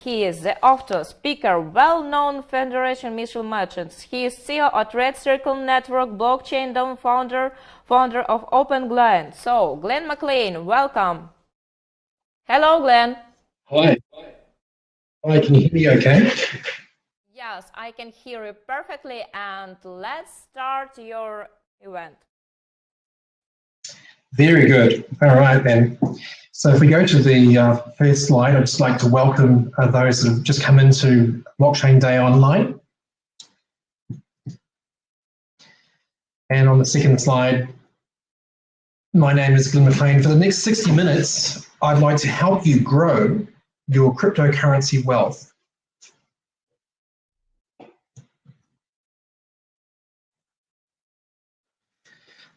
He is the author, speaker, well-known Federation Mutual Merchants. He is CEO at Red Circle Network, blockchain DAO founder of Open Glyn. So, Glyn MacLean, welcome. Hello, Glyn. Hi. Hi, can you hear me okay? Yes, I can hear you perfectly, and let's start your event. Very good. All right then. So if we go to the first slide, I'd just like to welcome those that have just come into Blockchain Day Online. And on the second slide, my name is Glyn MacLean. For the next 60 minutes, I'd like to help you grow your cryptocurrency wealth.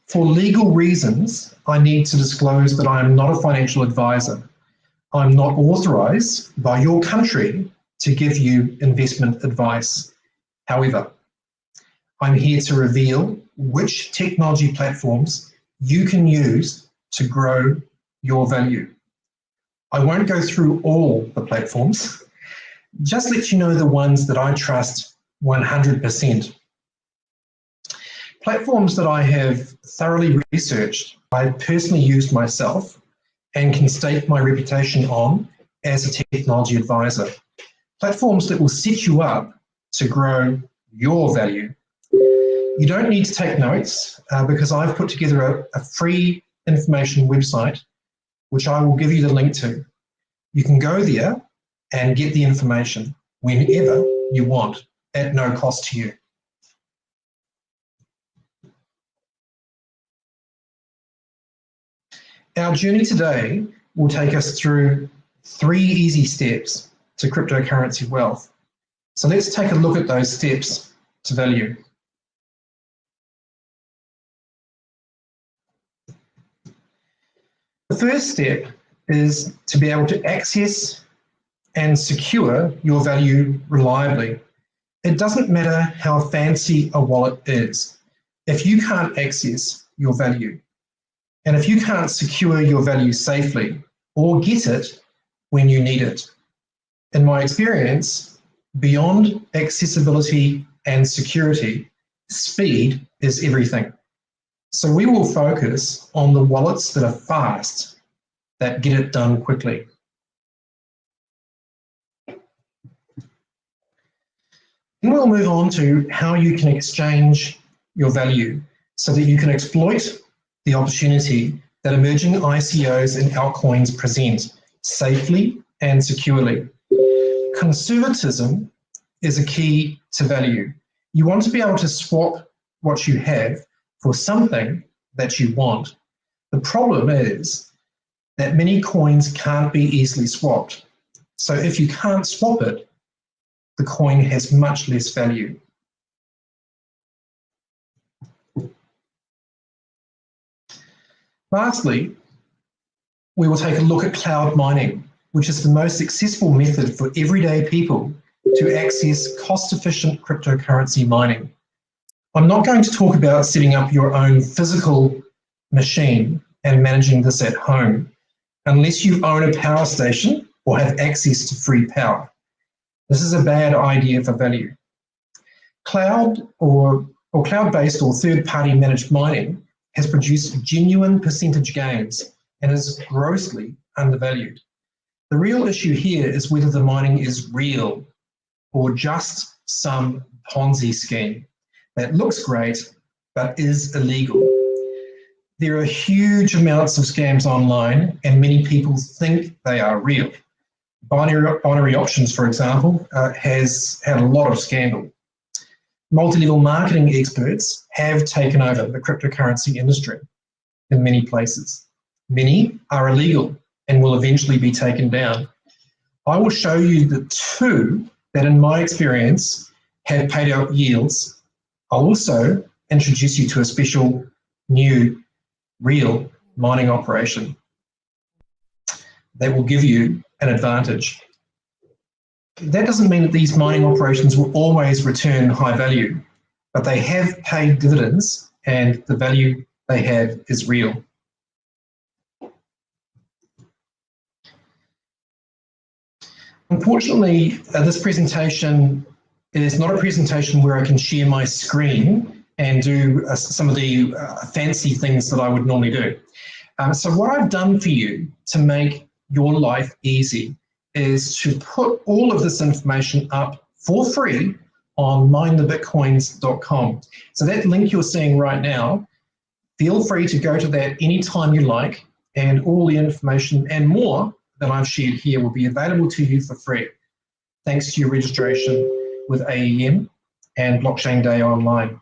For legal reasons, I need to disclose that I am not a financial advisor. I'm not authorized by your country to give you investment advice. However, I'm here to reveal which technology platforms you can use to grow your value. I won't go through all the platforms, just let you know the ones that I trust 100%. Platforms that I have thoroughly researched, I personally used myself and can stake my reputation on as a technology advisor. Platforms that will set you up to grow your value. You don't need to take notes because I've put together a free information website, which I will give you the link to. You can go there and get the information whenever you want at no cost to you. Our journey today will take us through 3 easy steps to cryptocurrency wealth. So let's take a look at those steps to value. The first step is to be able to access and secure your value reliably. It doesn't matter how fancy a wallet is. If you can't access your value, and if you can't secure your value safely or get it when you need it. In my experience, beyond accessibility and security, speed is everything. So we will focus on the wallets that are fast, that get it done quickly. Then we'll move on to how you can exchange your value so that you can exploit the opportunity that emerging ICOs and altcoins present safely and securely. Conservatism is a key to value. You want to be able to swap what you have for something that you want. The problem is that many coins can't be easily swapped. So if you can't swap it, the coin has much less value. Lastly, we will take a look at cloud mining, which is the most successful method for everyday people to access cost-efficient cryptocurrency mining. I'm not going to talk about setting up your own physical machine and managing this at home, unless you own a power station or have access to free power. This is a bad idea for value. Cloud or cloud-based or third-party managed mining has produced genuine percentage gains and is grossly undervalued. The real issue here is whether the mining is real or just some Ponzi scheme that looks great but is illegal. There are huge amounts of scams online and many people think they are real. Binary options, for example, has had a lot of scandal. Multi-level marketing experts have taken over the cryptocurrency industry in many places. Many are illegal and will eventually be taken down. I will show you the 2 that in my experience have paid out yields. I'll also introduce you to a special new real mining operation that will give you an advantage. That doesn't mean that these mining operations will always return high value, but they have paid dividends and the value they have is real. Unfortunately, this presentation is not a presentation where I can share my screen and do some of the fancy things that I would normally do. So what I've done for you to make your life easy is to put all of this information up for free on mindthebitcoins.com. So that link you're seeing right now, feel free to go to that anytime you like, and all the information and more that I've shared here will be available to you for free, thanks to your registration with AEM and Blockchain Day Online.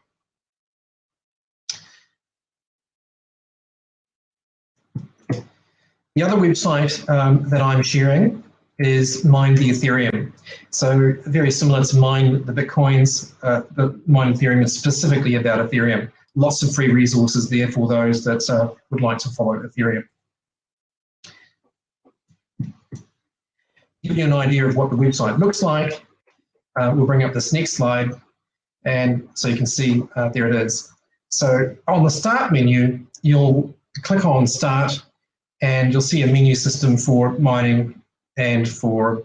The other website that I'm sharing is Mine the Ethereum. So very similar to Mine the Bitcoins, the Mine Ethereum is specifically about Ethereum. Lots of free resources there for those that would like to follow Ethereum. Give you an idea of what the website looks like. We'll bring up this next slide, and so you can see there it is. So on the Start menu, you'll click on Start, and you'll see a menu system for mining and for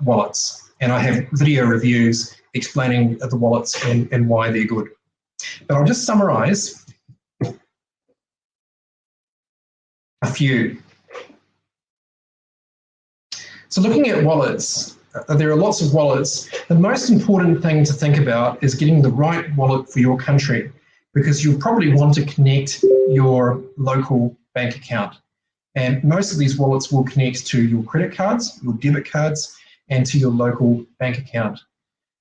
wallets. And I have video reviews explaining the wallets and why they're good. But I'll just summarize a few. So looking at wallets, there are lots of wallets. The most important thing to think about is getting the right wallet for your country, because you'll probably want to connect your local bank account. And most of these wallets will connect to your credit cards, your debit cards, and to your local bank account.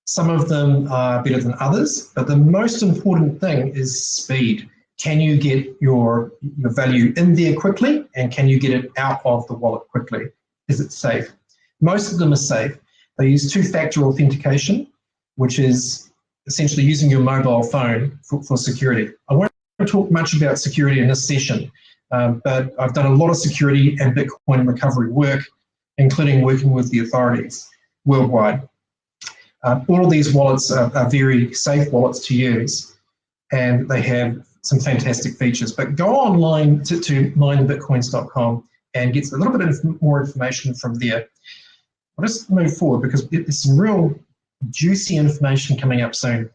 Some of them are better than others, but the most important thing is speed. Can you get your value in there quickly, and can you get it out of the wallet quickly? Is it safe? Most of them are safe. They use two-factor authentication, which is essentially using your mobile phone for security. I won't talk much about security in this session, but I've done a lot of security and Bitcoin recovery work, including working with the authorities worldwide. All of these wallets are very safe wallets to use, and they have some fantastic features. But go online to mindthebitcoins.com and get a little bit more information from there. I'll just move forward because there's some real juicy information coming up soon.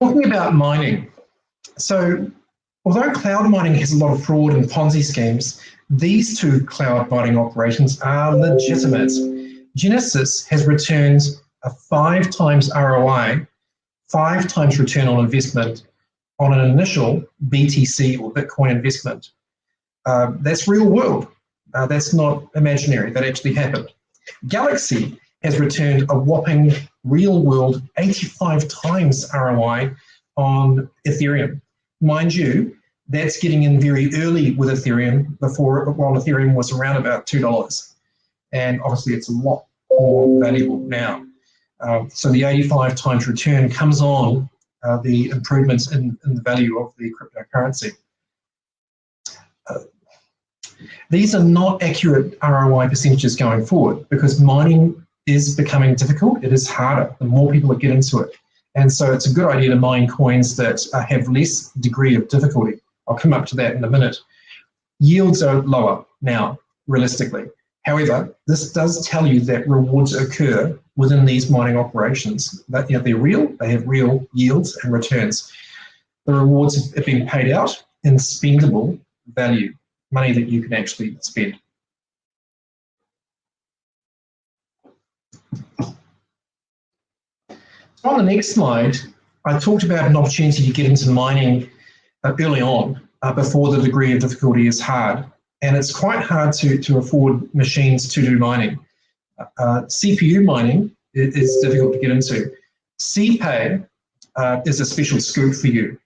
Talking about mining. So although cloud mining has a lot of fraud and Ponzi schemes, these two cloud mining operations are legitimate. Genesis has returned a 5 times ROI, 5 times return on investment on an initial BTC or Bitcoin investment. That's real world. That's not imaginary. That actually happened. Galaxy has returned a whopping real world 85 times ROI on Ethereum. Mind you, that's getting in very early with Ethereum while Ethereum was around about $2. And obviously it's a lot more valuable now. So the 85 times return comes on the improvements in the value of the cryptocurrency. These are not accurate ROI percentages going forward because mining is becoming difficult. It is harder the more people that get into it. And so it's a good idea to mine coins that have less degree of difficulty. I'll come up to that in a minute. Yields are lower now, realistically. However, this does tell you that rewards occur within these mining operations. That, they're real, they have real yields and returns. The rewards have been paid out in spendable value, money that you can actually spend. So on the next slide, I talked about an opportunity to get into mining early on, before the degree of difficulty is hard. And it's quite hard to afford machines to do mining. CPU mining is difficult to get into. CPay is a special scoop for you.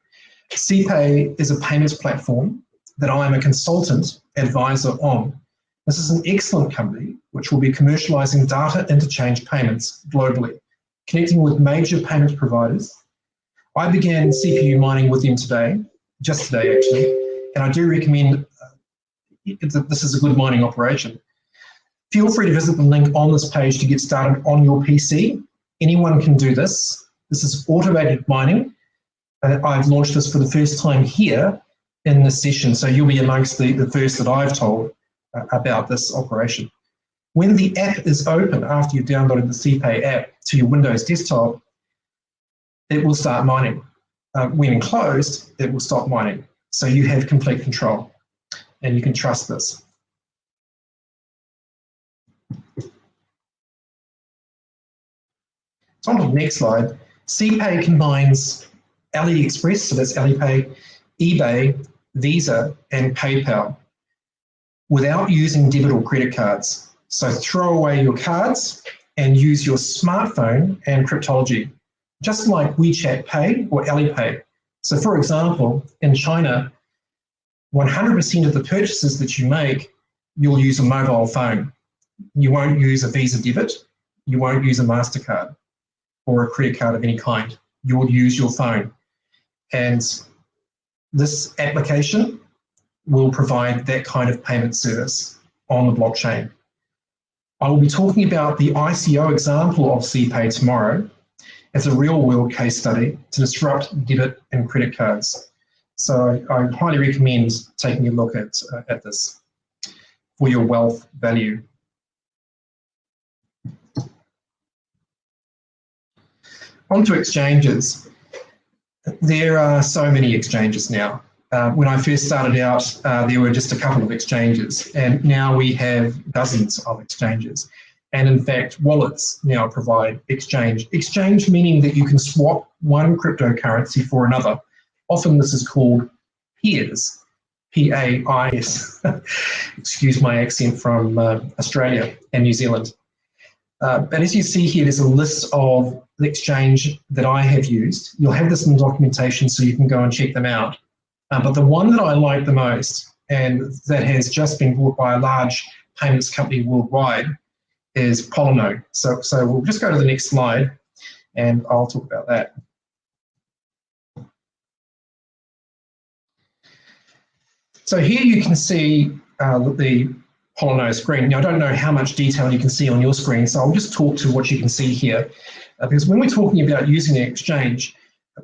CPay is a payments platform that I am a consultant advisor on. This is an excellent company which will be commercializing data interchange payments globally, connecting with major payments providers. I began CPU mining with them just today actually, and I do recommend this is a good mining operation. Feel free to visit the link on this page to get started on your PC. Anyone can do this. This is automated mining. I've launched this for the first time here in this session, so you'll be amongst the first that I've told about this operation. When the app is open after you've downloaded the CPay app to your Windows desktop, it will start mining. When closed, it will stop mining. So you have complete control and you can trust this. So on to the next slide. CPay combines AliExpress, so that's Alipay, eBay, Visa, and PayPal without using debit or credit cards. So throw away your cards and use your smartphone and cryptology, just like WeChat Pay or Alipay. So for example, in China, 100% of the purchases that you make, you'll use a mobile phone. You won't use a Visa debit, you won't use a MasterCard or a credit card of any kind. You will use your phone. And this application will provide that kind of payment service on the blockchain. I will be talking about the ICO example of CPay tomorrow as a real-world case study to disrupt debit and credit cards. So I highly recommend taking a look at this for your wealth value. On to exchanges. There are so many exchanges now. When I first started out, there were just a couple of exchanges, and now we have dozens of exchanges. And in fact, wallets now provide exchange. Exchange meaning that you can swap one cryptocurrency for another. Often this is called peers, P-A-I-S. Excuse my accent from Australia and New Zealand. But as you see here, there's a list of the exchange that I have used. You'll have this in the documentation so you can go and check them out. But the one that I like the most, and that has just been bought by a large payments company worldwide, is Polynode. So we'll just go to the next slide and I'll talk about that. So here you can see the Polynode screen. Now I don't know how much detail you can see on your screen, so I'll just talk to what you can see here. Because when we're talking about using an exchange,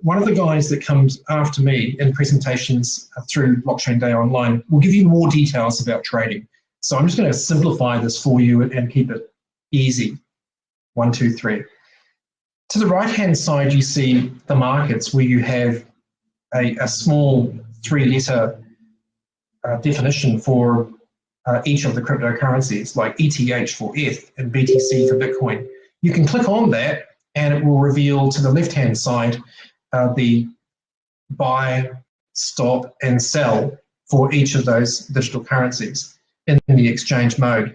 one of the guys that comes after me in presentations through Blockchain Day Online will give you more details about trading. So I'm just going to simplify this for you and keep it easy. 1, 2, 3. To the right-hand side, you see the markets where you have a small 3-letter definition for each of the cryptocurrencies, like ETH for ETH and BTC for Bitcoin. You can click on that and it will reveal to the left-hand side the buy, stop, and sell for each of those digital currencies in the exchange mode.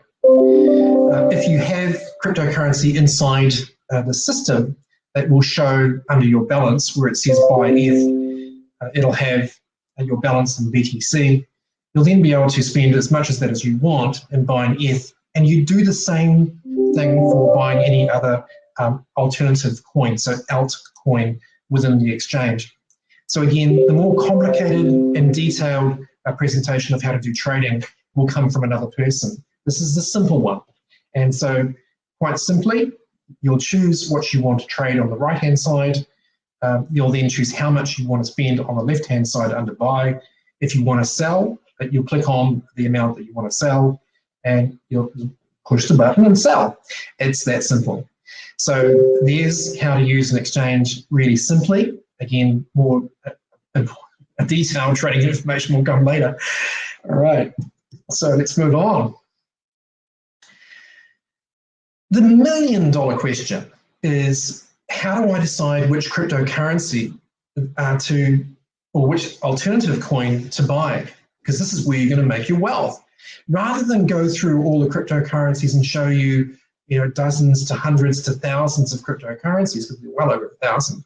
If you have cryptocurrency inside the system, that will show under your balance where it says buy ETH, it'll have your balance in BTC. You'll then be able to spend as much as that as you want in buying ETH, and you do the same thing for buying any other alternative coin, so altcoin within the exchange. So again, the more complicated and detailed presentation of how to do trading will come from another person. This is the simple one. And so quite simply, you'll choose what you want to trade on the right-hand side. You'll then choose how much you want to spend on the left-hand side under buy. If you want to sell, you'll click on the amount that you want to sell and you'll push the button and sell. It's that simple. So there's how to use an exchange really simply. Again, more detailed trading information will come later. All right, so let's move on. The million-dollar question is, how do I decide which cryptocurrency or which alternative coin to buy? Because this is where you're going to make your wealth. Rather than go through all the cryptocurrencies and show you, dozens to hundreds to thousands of cryptocurrencies, because we're well over 1,000,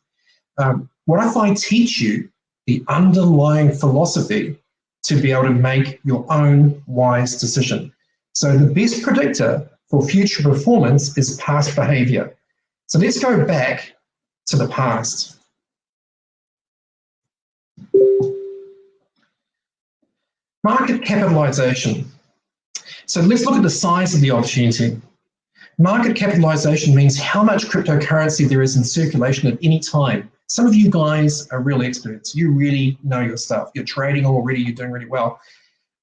what if I teach you the underlying philosophy to be able to make your own wise decision? So the best predictor for future performance is past behavior. So let's go back to the past. Market capitalization. So let's look at the size of the opportunity. Market capitalization means how much cryptocurrency there is in circulation at any time Some of you guys are real experts. You really know your stuff. You're trading already, you're doing really well.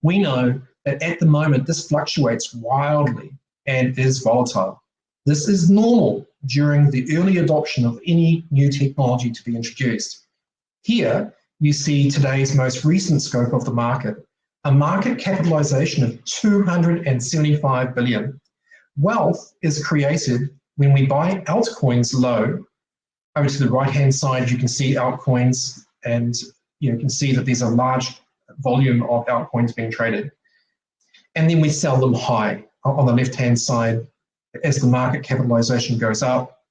We know that at the moment, this fluctuates wildly and is volatile. This is normal during the early adoption of any new technology to be introduced. Here, you see today's most recent scope of the market, a market capitalization of 275 billion. Wealth is created when we buy altcoins low. Over to the right-hand side, you can see altcoins, and you can see that there's a large volume of altcoins being traded. And then we sell them high on the left-hand side. As the market capitalization goes up,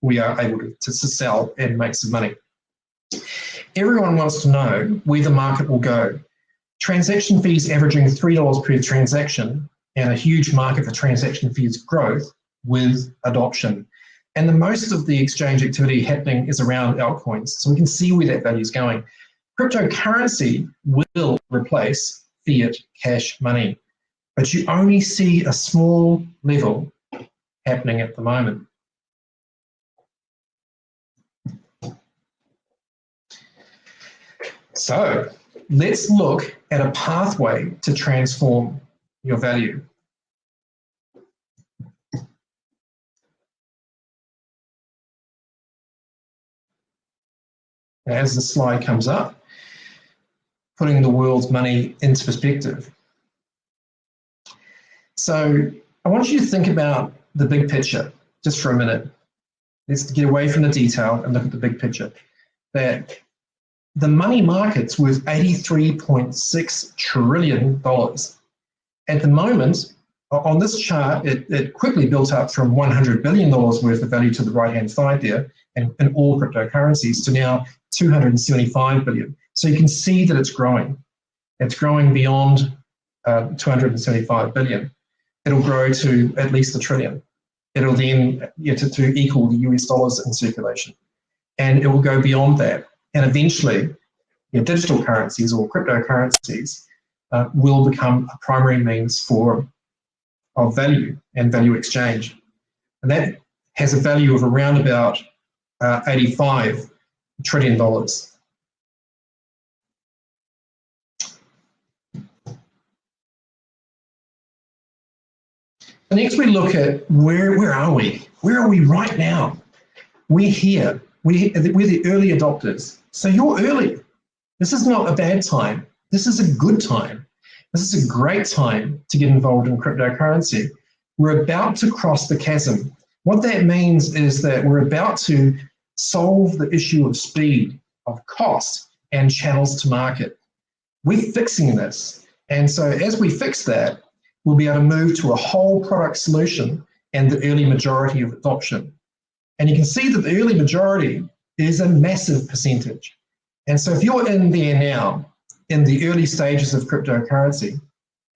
we are able to sell and make some money. Everyone wants to know where the market will go. Transaction fees averaging $3 per transaction, and a huge market for transaction fees growth with adoption. And the most of the exchange activity happening is around altcoins. So we can see where that value is going. Cryptocurrency will replace fiat cash money, but you only see a small level happening at the moment. So let's look at a pathway to transform your value. As the slide comes up, putting the world's money into perspective. So I want you to think about the big picture just for a minute. Let's get away from the detail and look at the big picture. That the money market's worth $83.6 trillion. At the moment, on this chart, it quickly built up from $100 billion worth of value to the right-hand side there, and in all cryptocurrencies, to now 275 billion. So you can see that it's growing. It's growing beyond 275 billion. It'll grow to at least $1 trillion. It'll then to equal the US dollars in circulation. And it will go beyond that. And eventually, digital currencies or cryptocurrencies will become a primary means of value and value exchange. And that has a value of around about $85 trillion. And next we look at where are we? Where are we right now? We're here. We're the early adopters. So you're early. This is not a bad time. This is a good time. This is a great time to get involved in cryptocurrency. We're about to cross the chasm. What that means is that we're about to solve the issue of speed, of cost, and channels to market. We're fixing this. And so as we fix that, we'll be able to move to a whole product solution and the early majority of adoption. And you can see that the early majority is a massive percentage. And so if you're in there now, in the early stages of cryptocurrency,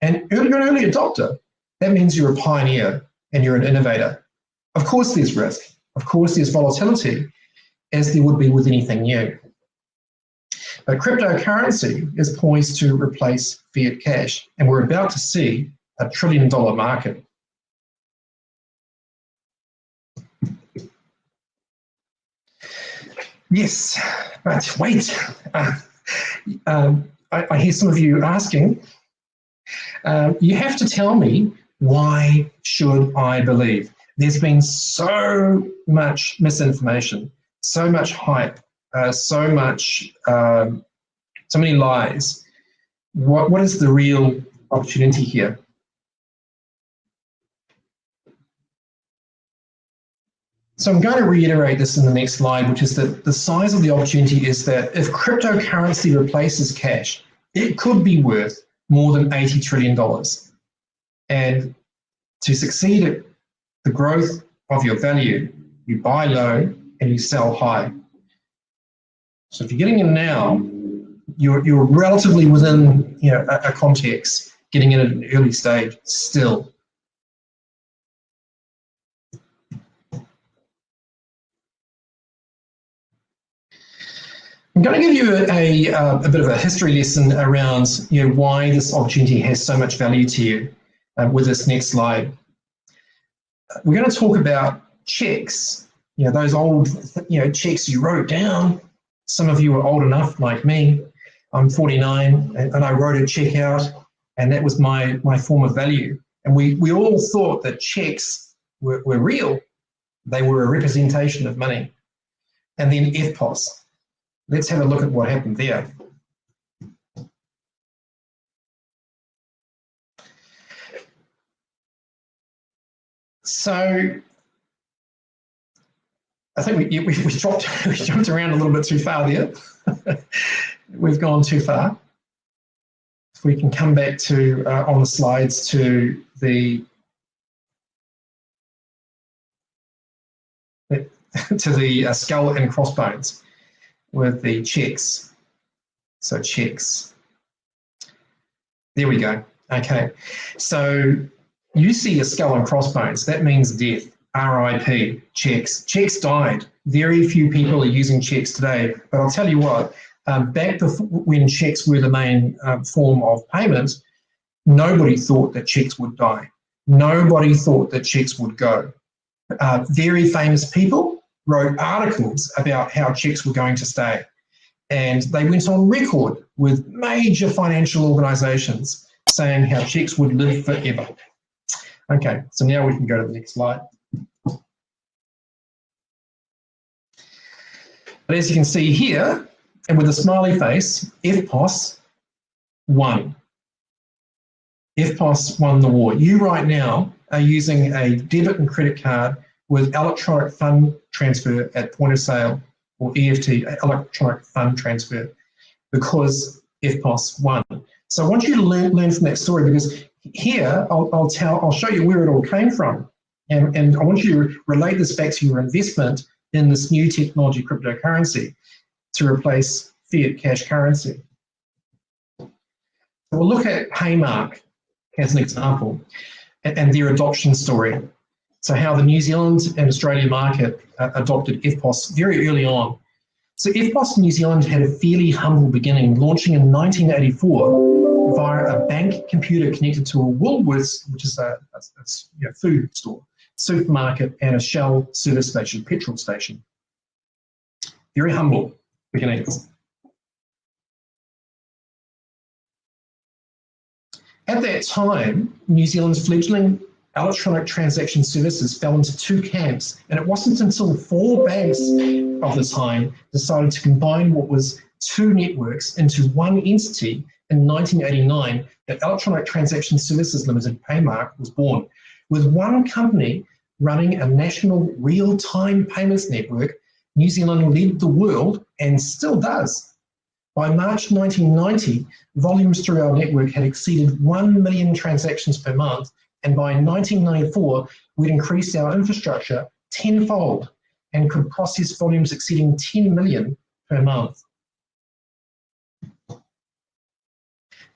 and you're an early adopter, that means you're a pioneer and you're an innovator. Of course there's risk. Of course there's volatility, as there would be with anything new. But cryptocurrency is poised to replace fiat cash, and we're about to see a $1 trillion market. Yes, but wait. I hear some of you asking, you have to tell me, why should I believe? There's been so much misinformation, so much hype, so many lies. What is the real opportunity here? So I'm going to reiterate this in the next slide, which is that the size of the opportunity is that if cryptocurrency replaces cash, it could be worth more than $80 trillion. And to succeed at the growth of your value, you buy low and you sell high. So if you're getting in now, you're relatively within a context, getting in at an early stage still. I'm going to give you a bit of a history lesson around why this opportunity has so much value to you with this next slide. We're going to talk about checks, those old, checks you wrote down. Some of you are old enough, like me. I'm 49, and I wrote a check out, and that was my form of value. And we all thought that checks were real. They were a representation of money. And then FPOS. Let's have a look at what happened there. So I think we jumped around a little bit too far there. We've gone too far. If we can come back to on the slides to the skull and crossbones with the checks. So checks. There we go. Okay. So you see a skull and crossbones. That means death. RIP. Checks. Checks died. Very few people are using checks today. But I'll tell you what. Back before, when checks were the main form of payment, nobody thought that checks would die. Nobody thought that checks would go. Very famous people wrote articles about how checks were going to stay. And they went on record with major financial organisations saying how checks would live forever. Okay, so now we can go to the next slide. But as you can see here, and with a smiley face, FPOS won. FPOS won the war. You right now are using a debit and credit card with electronic fund transfer at point of sale, or EFT, electronic fund transfer, because FPOS won. So I want you to learn from that story, because here I'll show you where it all came from, and I want you to relate this back to your investment in this new technology cryptocurrency to replace fiat cash currency. So we'll look at Paymark as an example and their adoption story. So how the New Zealand and Australia market adopted FPOS very early on. So FPOS in New Zealand had a fairly humble beginning, launching in 1984 via a bank computer connected to a Woolworths, which is a food store, supermarket, and a Shell service station, petrol station. Very humble beginnings. At that time, New Zealand's fledgling electronic transaction services fell into two camps, and it wasn't until 4 banks of the time decided to combine what was 2 networks into one entity in 1989 that Electronic Transaction Services Limited, Paymark, was born. With one company running a national real-time payments network, New Zealand led the world and still does. By March 1990, volumes through our network had exceeded 1 million transactions per month, and by 1994, we'd increased our infrastructure tenfold and could process volumes exceeding 10 million per month.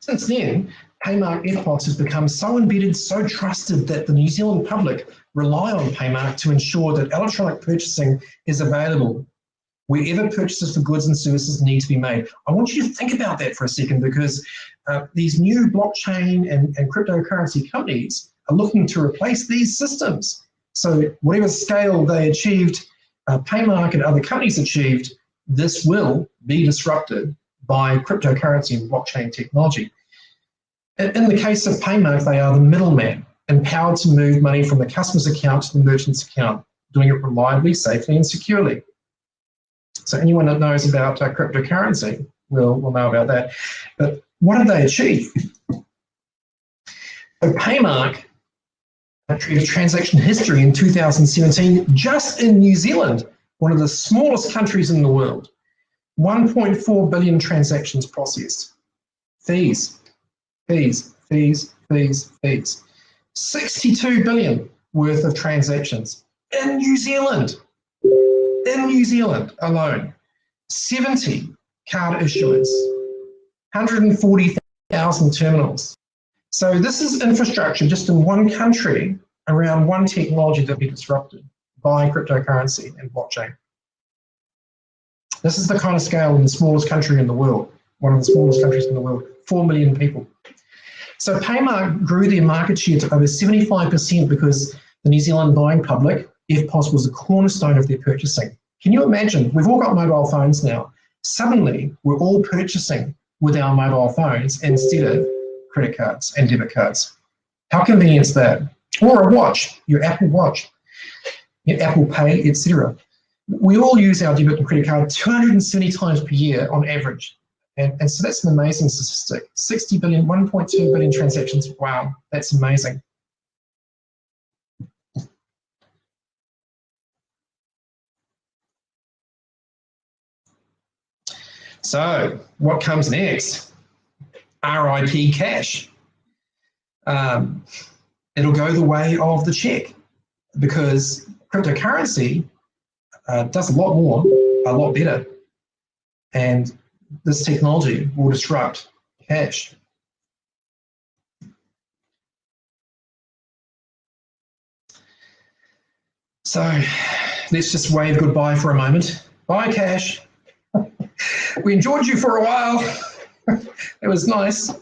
Since then, Paymark FPOS has become so embedded, so trusted that the New Zealand public rely on Paymark to ensure that electronic purchasing is available wherever purchases for goods and services need to be made. I want you to think about that for a second, because these new blockchain and cryptocurrency companies are looking to replace these systems. So whatever scale they achieved, Paymark and other companies achieved, this will be disrupted by cryptocurrency and blockchain technology. In the case of Paymark, they are the middleman, empowered to move money from the customer's account to the merchant's account, doing it reliably, safely, and securely. So anyone that knows about cryptocurrency will know about that. But what did they achieve? So Paymark achieved transaction history in 2017 just in New Zealand, one of the smallest countries in the world. 1.4 billion transactions processed. Fees. 62 billion worth of transactions in New Zealand. In New Zealand alone. 70 card issuers. 140,000 terminals. So this is infrastructure just in one country around one technology that will be disrupted by cryptocurrency and blockchain. This is the kind of scale in the smallest country in the world, one of the smallest countries in the world, 4 million people. So Paymark grew their market share to over 75% because the New Zealand buying public if possible, is a cornerstone of their purchasing. Can you imagine? We've all got mobile phones now. Suddenly, we're all purchasing with our mobile phones instead of credit cards and debit cards. How convenient is that? Or a watch, your Apple Watch, your Apple Pay, etc. We all use our debit and credit card 270 times per year on average. And so that's an amazing statistic. 60 billion, 1.2 billion transactions. Wow, that's amazing. So what comes next? RIP cash. It'll go the way of the check because cryptocurrency does a lot more, a lot better. And this technology will disrupt cash. So let's just wave goodbye for a moment. Bye, cash. We enjoyed you for a while. It was nice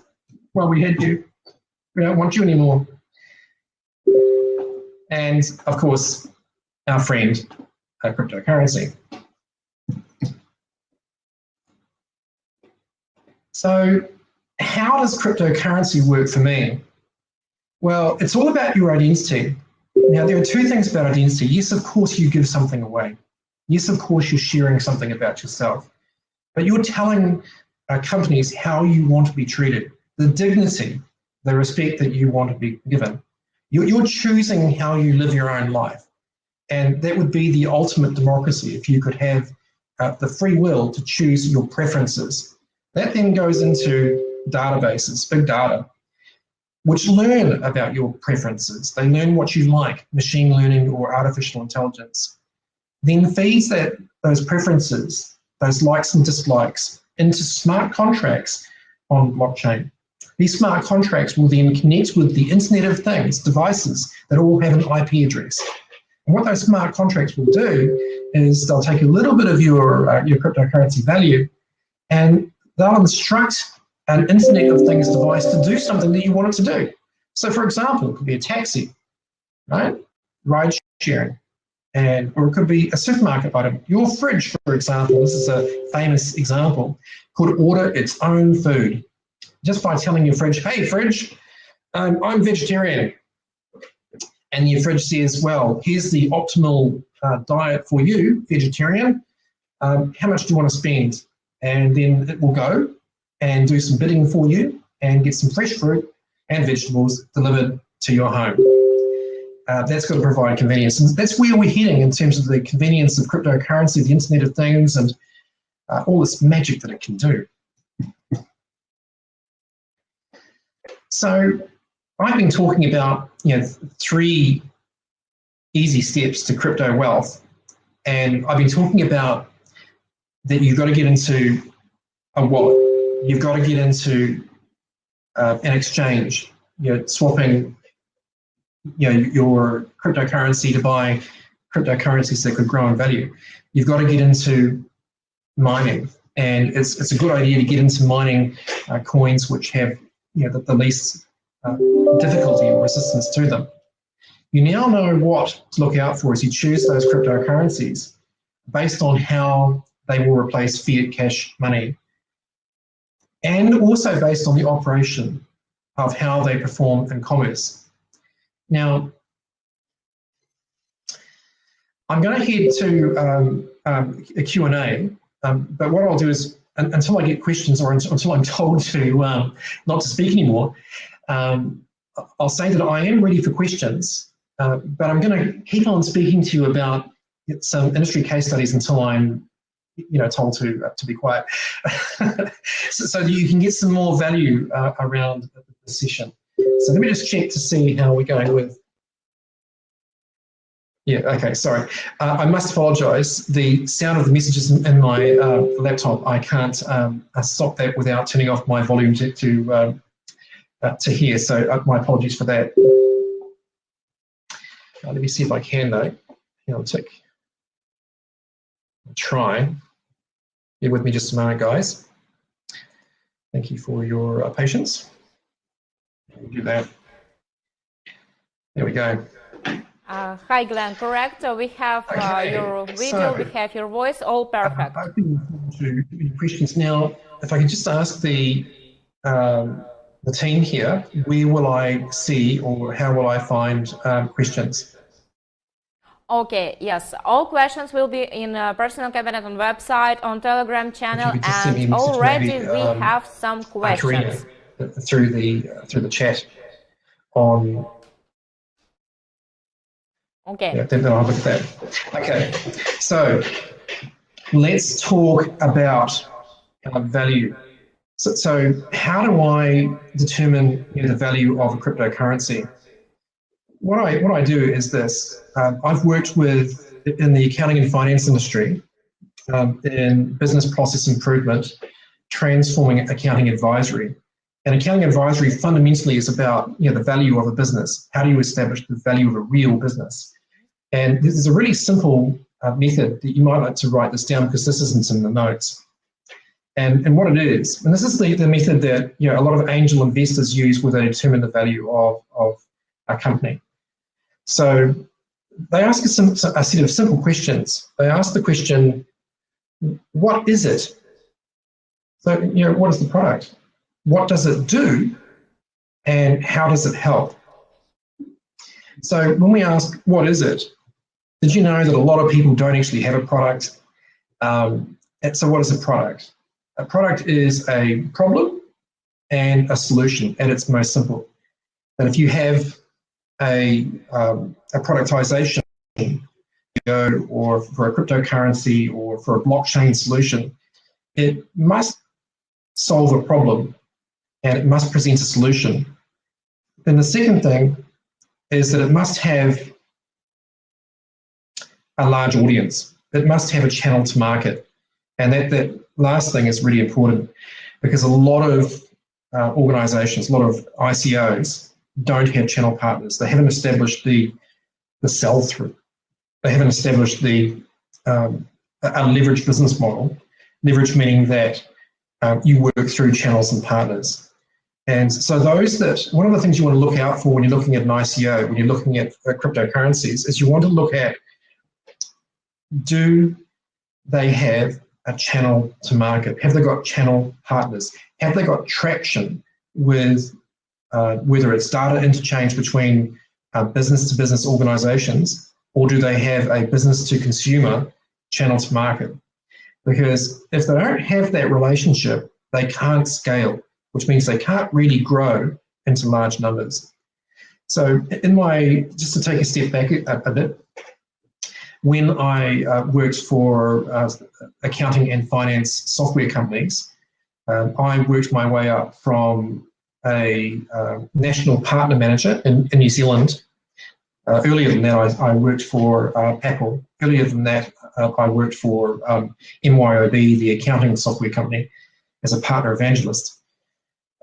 while we had you. We don't want you anymore. And of course, our friend, cryptocurrency. So how does cryptocurrency work for me? Well, it's all about your identity. Now, there are two things about identity. Yes, of course, you give something away. Yes, of course, you're sharing something about yourself. But you're telling companies how you want to be treated, the dignity, the respect that you want to be given. You're choosing how you live your own life. And that would be the ultimate democracy if you could have the free will to choose your preferences. That then goes into databases, big data, which learn about your preferences. They learn what you like, machine learning or artificial intelligence. Then feeds those preferences, those likes and dislikes, into smart contracts on blockchain. These smart contracts will then connect with the Internet of Things, devices that all have an IP address. And what those smart contracts will do is they'll take a little bit of your cryptocurrency value and they'll instruct an Internet of Things device to do something that you want it to do. So for example, it could be a taxi, right? Ride sharing. Or it could be a supermarket item. Your fridge, for example, this is a famous example, could order its own food just by telling your fridge, hey fridge, I'm vegetarian. And your fridge says, well, here's the optimal diet for you, vegetarian. How much do you want to spend? And then it will go and do some bidding for you and get some fresh fruit and vegetables delivered to your home. That's got to provide convenience. And that's where we're heading in terms of the convenience of cryptocurrency, the Internet of Things, and all this magic that it can do. So I've been talking about 3 easy steps to crypto wealth, and I've been talking about that you've got to get into a wallet. You've got to get into an exchange, swapping your cryptocurrency to buy cryptocurrencies that could grow in value. You've got to get into mining, and it's a good idea to get into mining coins which have the least difficulty or resistance to them. You now know what to look out for as you choose those cryptocurrencies based on how they will replace fiat cash money, and also based on the operation of how they perform in commerce. Now, I'm going to head to a Q&A, but what I'll do is, until I get questions or until I'm told to not to speak anymore, I'll say that I am ready for questions, but I'm going to keep on speaking to you about some industry case studies until I'm told to be quiet, so that you can get some more value around the session. So let me just check to see how we're going with. Yeah, okay, sorry. I must apologise. The sound of the messages in my laptop, I can't stop that without turning off my volume to hear. So my apologies for that. Let me see if I can though. Hang on a tick. I'll try. Bear with me just a moment, guys. Thank you for your patience. We'll do that. There we go. Hi, Glenn. Correct. So we have your video, we have your voice, all perfect. Open to any questions now. If I could just ask the team here, where will I see or how will I find questions? Okay, yes, all questions will be in personal cabinet on website, on Telegram channel, and already we have some questions. Through the chat on. Okay. Yeah, then I'll look at that. Okay, so let's talk about value. So how do I determine the value of a cryptocurrency? What I do is this. I've worked in the accounting and finance industry in business process improvement, transforming accounting advisory. And accounting advisory fundamentally is about the value of a business. How do you establish the value of a real business? And this is a really simple method that you might like to write this down because this isn't in the notes. And what it is, and this is the method that a lot of angel investors use where they determine the value of a company. So they ask a set of simple questions. They ask the question, what is it? So, what is the product? What does it do? And how does it help? So when we ask, what is it? Did you know that a lot of people don't actually have a product? So what is a product? A product is a problem and a solution at its most simple. And if you have a productization or for a cryptocurrency or for a blockchain solution, it must solve a problem and it must present a solution. Then the second thing is that it must have a large audience. It must have a channel to market. And that last thing is really important because a lot of organizations, a lot of ICOs don't have channel partners. They haven't established the sell-through. They haven't established a leveraged business model. Leverage meaning that you work through channels and partners. And so one of the things you want to look out for when you're looking at an ICO, when you're looking at cryptocurrencies, is you want to look at, do they have a channel to market? Have they got channel partners? Have they got traction with whether it's data interchange between business-to-business organizations, or do they have a business-to-consumer channel to market? Because if they don't have that relationship, they can't scale, which means they can't really grow into large numbers. So just to take a step back a bit, when I worked for accounting and finance software companies, I worked my way up from a national partner manager in New Zealand. Earlier than that, I worked for Apple. Earlier than that, I worked for MYOB, the accounting software company, as a partner evangelist.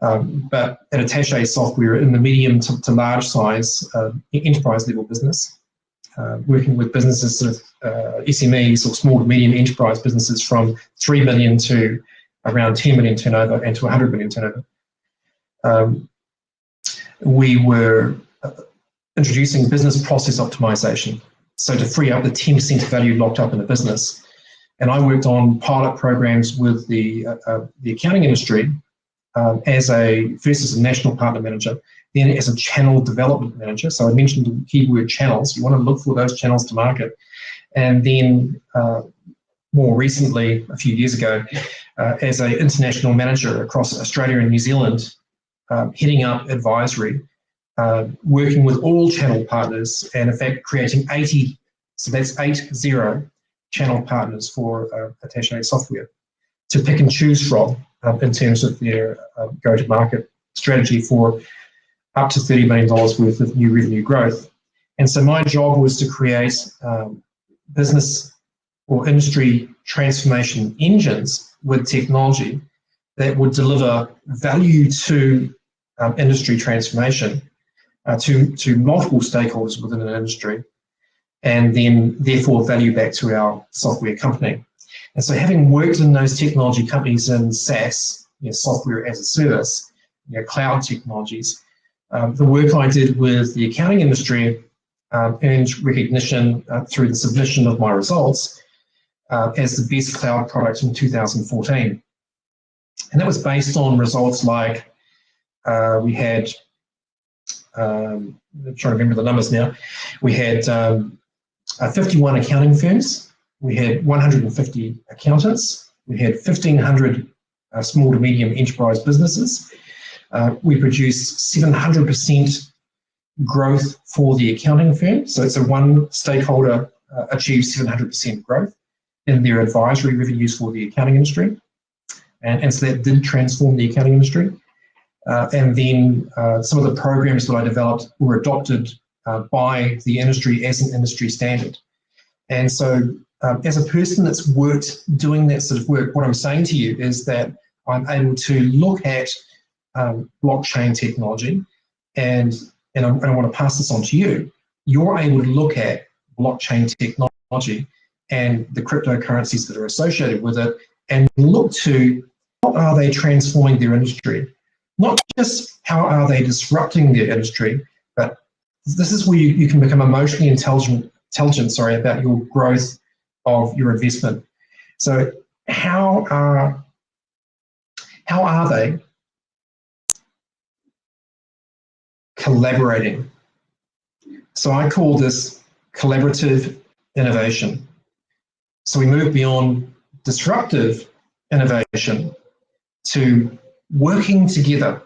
But at Attaché Software, in the medium to large size enterprise level business, working with businesses sort of SMEs or small to medium enterprise businesses from 3 million to around 10 million turnover and to 100 million turnover. We were introducing business process optimization, so to free up the 10% of value locked up in a business. And I worked on pilot programs with the accounting industry first as a national partner manager, then as a channel development manager. So I mentioned the keyword channels. You want to look for those channels to market. And then more recently, a few years ago, as an international manager across Australia and New Zealand, heading up advisory, working with all channel partners, and in fact creating 80, so that's 80 channel partners for Attaché Software to pick and choose from in terms of their go-to-market strategy for up to $30 million worth of new revenue growth. And so my job was to create business or industry transformation engines with technology that would deliver value to industry transformation to multiple stakeholders within an industry, and then therefore value back to our software company. And so having worked in those technology companies in SaaS, software as a service, cloud technologies, the work I did with the accounting industry earned recognition through the submission of my results as the best cloud product in 2014. And that was based on results like we had, I'm trying to remember the numbers now, we had 51 accounting firms, we had 150 accountants, we had 1,500 small to medium enterprise businesses. We produced 700% growth for the accounting firm. So it's a one stakeholder achieved 700% growth in their advisory revenues for the accounting industry. And so that did transform the accounting industry. And then some of the programs that I developed were adopted by the industry as an industry standard. And so as a person that's worked doing that sort of work, what I'm saying to you is that I'm able to look at blockchain technology, and I want to pass this on to you. You're able to look at blockchain technology and the cryptocurrencies that are associated with it and look to how are they transforming their industry? Not just how are they disrupting their industry, but this is where you can become emotionally intelligent about your growth of your investment. So how are they collaborating? So I call this collaborative innovation. So we move beyond disruptive innovation to working together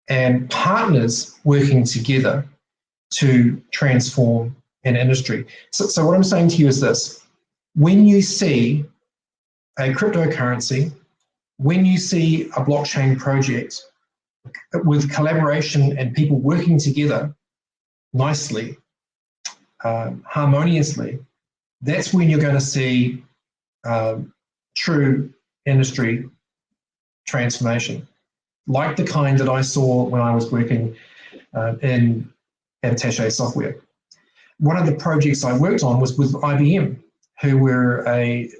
and partners working together to transform an industry. So what I'm saying to you is this: when you see a cryptocurrency, when you see a blockchain project with collaboration and people working together nicely, harmoniously, that's when you're going to see true industry transformation, like the kind that I saw when I was working in Attaché Software. One of the projects I worked on was with IBM, who were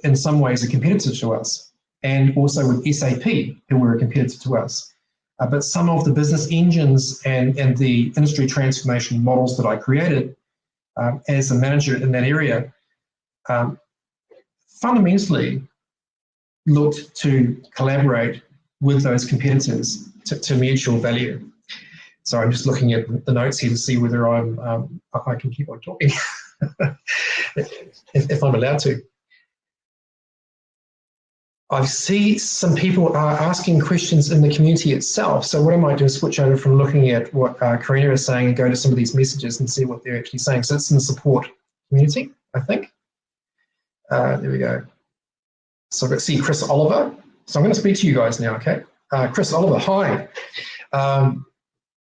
in some ways a competitor to us, and also with SAP, who were a competitor to us. But some of the business engines and the industry transformation models that I created as a manager in that area fundamentally looked to collaborate with those competitors to mutual value. So I'm just looking at the notes here to see whether I can keep on talking, if I'm allowed to. I see some people are asking questions in the community itself. So what I might do is switch over from looking at what Karina is saying and go to some of these messages and see what they're actually saying. So it's in the support community, I think. There we go. So I've got to see Chris Oliver. So I'm going to speak to you guys now, okay? Chris Oliver, hi.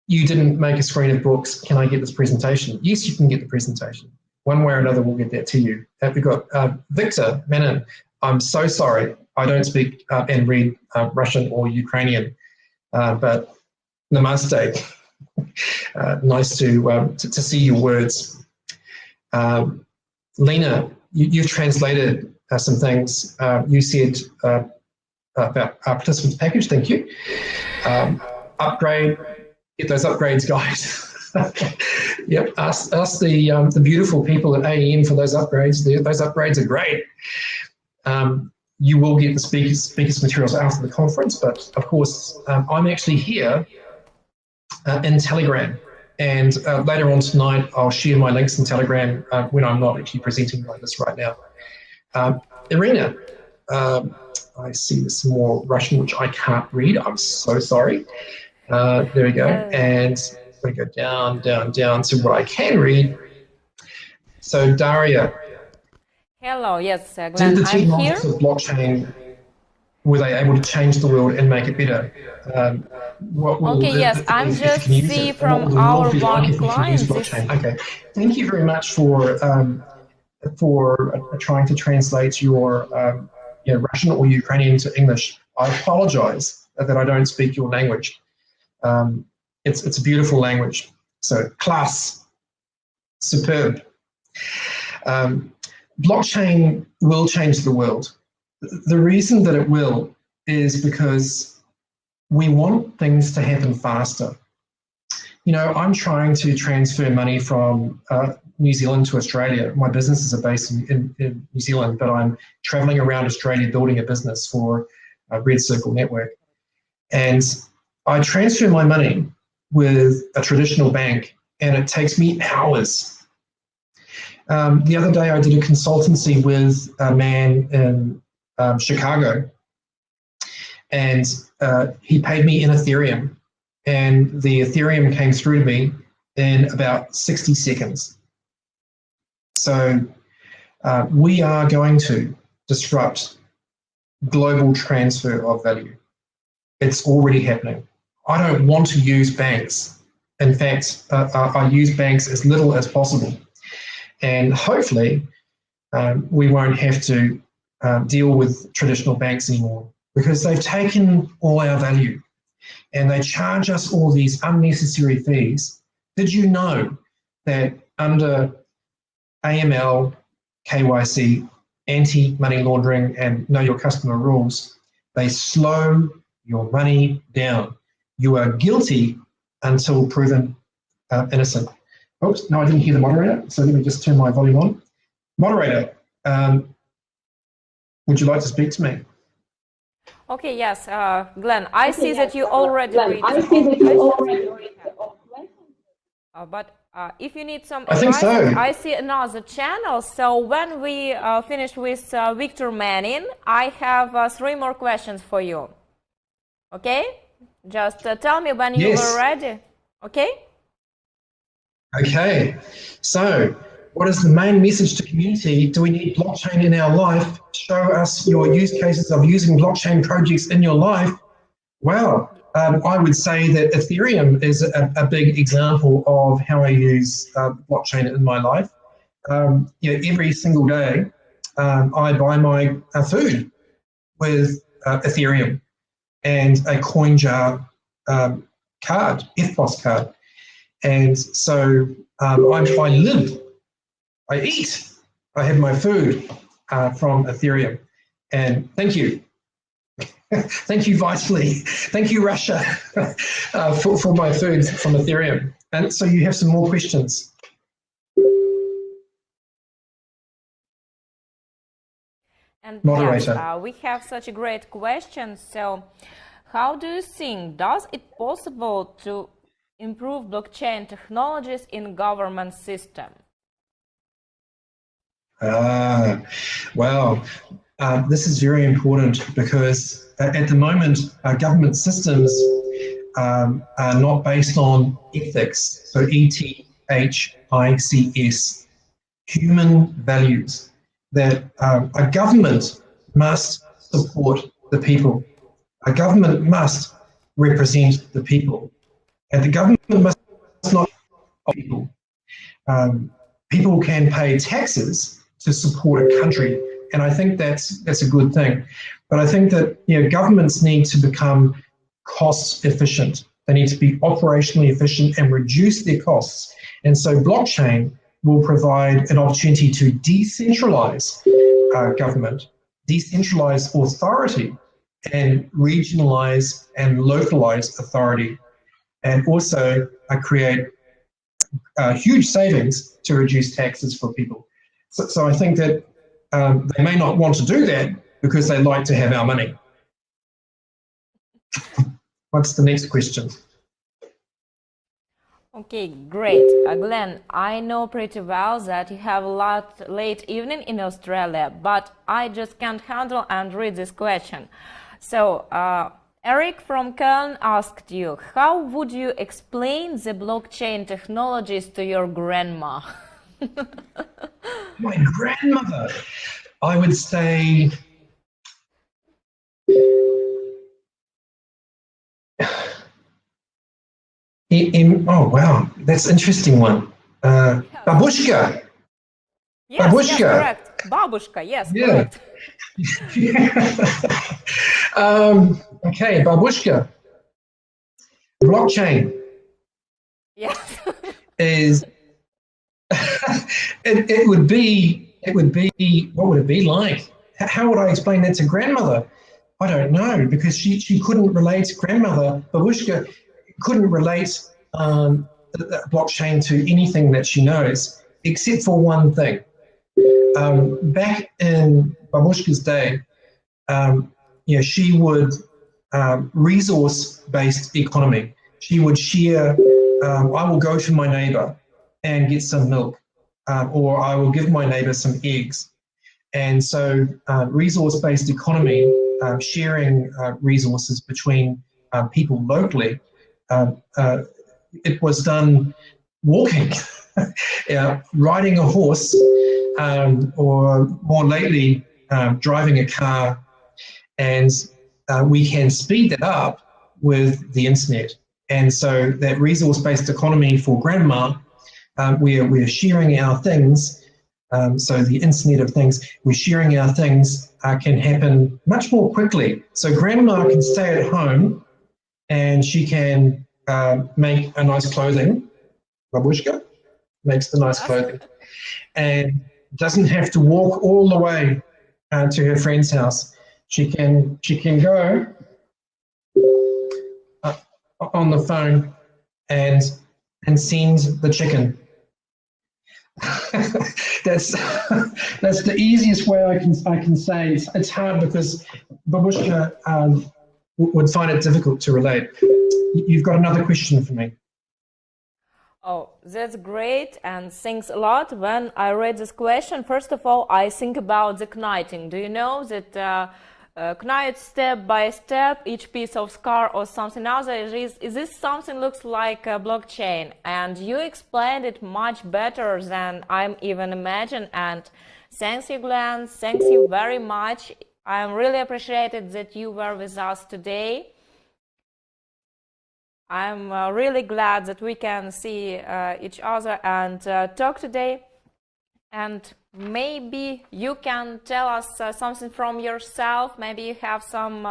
You didn't make a screen of books. Can I get this presentation? Yes, you can get the presentation. One way or another, we'll get that to you. We've got Victor Menon. I'm so sorry. I don't speak and read Russian or Ukrainian, but namaste. Nice to see your words. Lena, you've translated some things. You said about our participants package. Thank you. Upgrade. Get those upgrades, guys. Yep. Ask the beautiful people at AEM for those upgrades. Those upgrades are great. You will get the speakers materials after the conference, but of course, I'm actually here in Telegram, and later on tonight, I'll share my links in Telegram when I'm not actually presenting like this right now. Irina, I see there's some more Russian, which I can't read. I'm so sorry. There we go. And we go down to what I can read. So Daria. Hello, yes, Glenn, Did the I'm here. technologies of blockchain, were they able to change the world and make it better? I'm just see from our one client. Okay, thank you very much for trying to translate your Russian or Ukrainian to English. I apologize that I don't speak your language. It's a beautiful language. So class, superb. Blockchain will change the world. The reason that it will is because we want things to happen faster. I'm trying to transfer money from New Zealand to Australia. My businesses are based in New Zealand, but I'm traveling around Australia building a business for Red Circle Network. And I transfer my money with a traditional bank, and it takes me hours. The other day, I did a consultancy with a man in Chicago, and he paid me in Ethereum, and the Ethereum came through to me in about 60 seconds. So we are going to disrupt global transfer of value. It's already happening. I don't want to use banks. In fact, I use banks as little as possible. And hopefully we won't have to deal with traditional banks anymore, because they've taken all our value and they charge us all these unnecessary fees. Did you know that under AML, KYC, anti-money laundering and know your customer rules, they slow your money down? You are guilty until proven innocent. Oops, no, I didn't hear the moderator, so let me just turn my volume on. Moderator, would you like to speak to me? Okay, yes, Glyn, I see that you already read but if you need some advice, I think so. I see another channel. So when we finish with Victor Manning, I have 3 more questions for you. Okay? Just tell me when you were ready. Okay? Okay. So what is the main message to community? Do we need blockchain in our life? Show us your use cases of using blockchain projects in your life. Well, I would say that Ethereum is a big example of how I use blockchain in my life. Every single day, I buy my food with Ethereum and a CoinJar card, EFTPOS card. And so I live, I eat, I have my food from Ethereum. And thank you. Thank you, Vitally. Thank you, Russia, for my food from Ethereum. And so you have some more questions. And moderator. Yes, we have such a great question. So how do you think, does it possible to improve blockchain technologies in government system? Well, this is very important because at the moment, government systems are not based on ethics, so ETHICS, human values, that a government must support the people. A government must represent the people. And the government must not people. People can pay taxes to support a country, and I think that's a good thing. But I think that governments need to become cost efficient. They need to be operationally efficient and reduce their costs. And so blockchain will provide an opportunity to decentralize government, decentralize authority, and regionalize and localize authority, and also create huge savings to reduce taxes for people. So I think that they may not want to do that because they like to have our money. What's the next question? Okay, great. Glyn, I know pretty well that you have a lot late evening in Australia, but I just can't handle and read this question. So, Eric from Köln asked you, how would you explain the blockchain technologies to your grandma? My grandmother, I would say, oh wow, that's an interesting one. Babushka. Yes, Babushka. Yes, correct. Babushka, yes, Yeah. correct. Okay, Babushka. Blockchain. Yes. Is it would be what would it be like? How would I explain that to grandmother? I don't know, because she couldn't relate. Grandmother Babushka couldn't relate blockchain to anything that she knows, except for one thing. Back in Babushka's day, she would resource-based economy. She would share, I will go to my neighbor and get some milk, or I will give my neighbor some eggs. And so resource-based economy, sharing resources between people locally, it was done walking, riding a horse, or more lately, driving a car. And we can speed that up with the internet. And so that resource-based economy for grandma, we're sharing our things. So the Internet of Things, we're sharing our things can happen much more quickly. So grandma can stay at home and she can make a nice clothing. Babushka makes the nice clothing. And doesn't have to walk all the way to her friend's house. She can go on the phone and send the chicken. That's the easiest way I can say. It's hard because Babushka would find it difficult to relate. You've got another question for me. Oh, that's great, and thanks a lot. When I read this question, first of all, I think about the knighting. Do you know that knight step by step, each piece of scar or something else? Is this something looks like a blockchain? And you explained it much better than I'm even imagine. And thanks you, Glyn. Thanks you very much. I'm really appreciated that you were with us today. I'm really glad that we can see each other and talk today. And maybe you can tell us something from yourself. Maybe you have some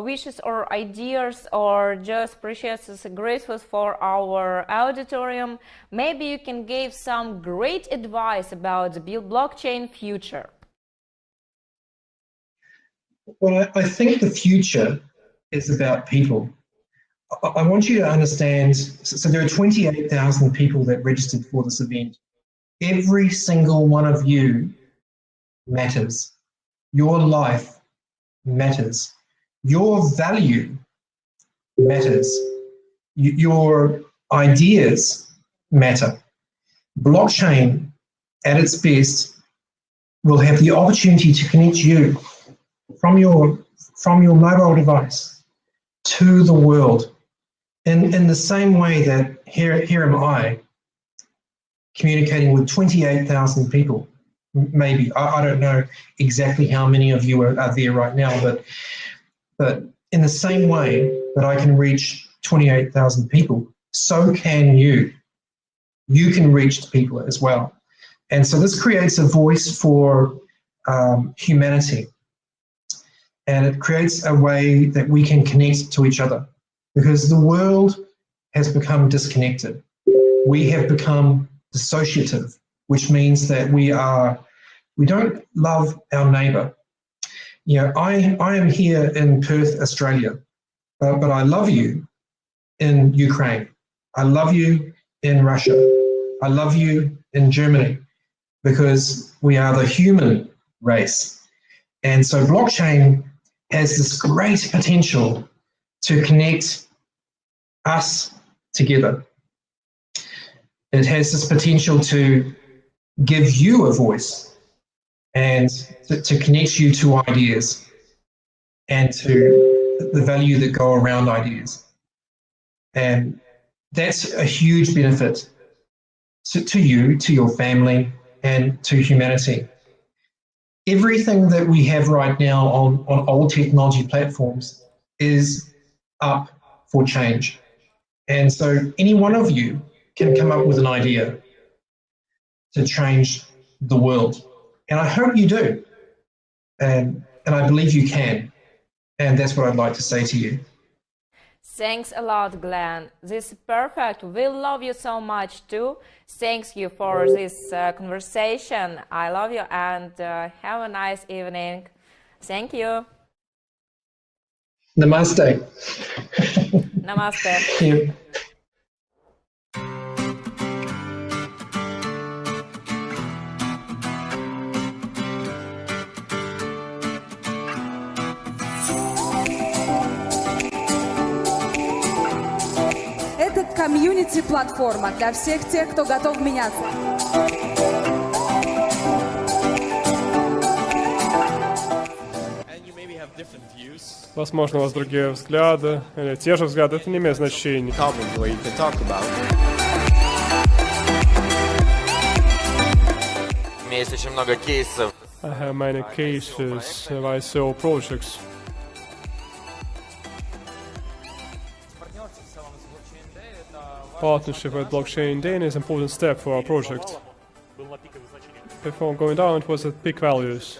wishes or ideas, or just precious grateful for our auditorium. Maybe you can give some great advice about the blockchain future. Well, I think the future is about people. I want you to understand, so there are 28,000 people that registered for this event. Every single one of you matters. Your life matters. Your value matters. Your ideas matter. Blockchain, at its best, will have the opportunity to connect you from your mobile device to the world. In the same way that here am I communicating with 28,000 people, maybe. I don't know exactly how many of you are there right now, but in the same way that I can reach 28,000 people, so can you. You can reach people as well. And so this creates a voice for humanity. And it creates a way that we can connect to each other, because the world has become disconnected. We have become dissociative, which means that we don't love our neighbour. I am here in Perth, Australia, but I love you in Ukraine. I love you in Russia. I love you in Germany, because we are the human race. And so blockchain has this great potential to connect us together. It has this potential to give you a voice and to connect you to ideas and to the value that go around ideas. And that's a huge benefit to you, to your family, and to humanity. Everything that we have right now on old technology platforms is up for change. And so any one of you can come up with an idea to change the world. And I hope you do. And I believe you can. And that's what I'd like to say to you. Thanks a lot, Glyn. This is perfect. We love you so much too. Thanks you for this conversation. I love you, and have a nice evening. Thank you. Namaste. Namaste. Yeah. комьюнити-платформа для всех тех, кто готов меняться. Возможно, у вас другие взгляды, или те же взгляды, это не имеет значения. У меня есть очень много кейсов. I have many cases where I saw projects. Partnership with Blockchain Day is an important step for our project. Before going down, it was at peak values.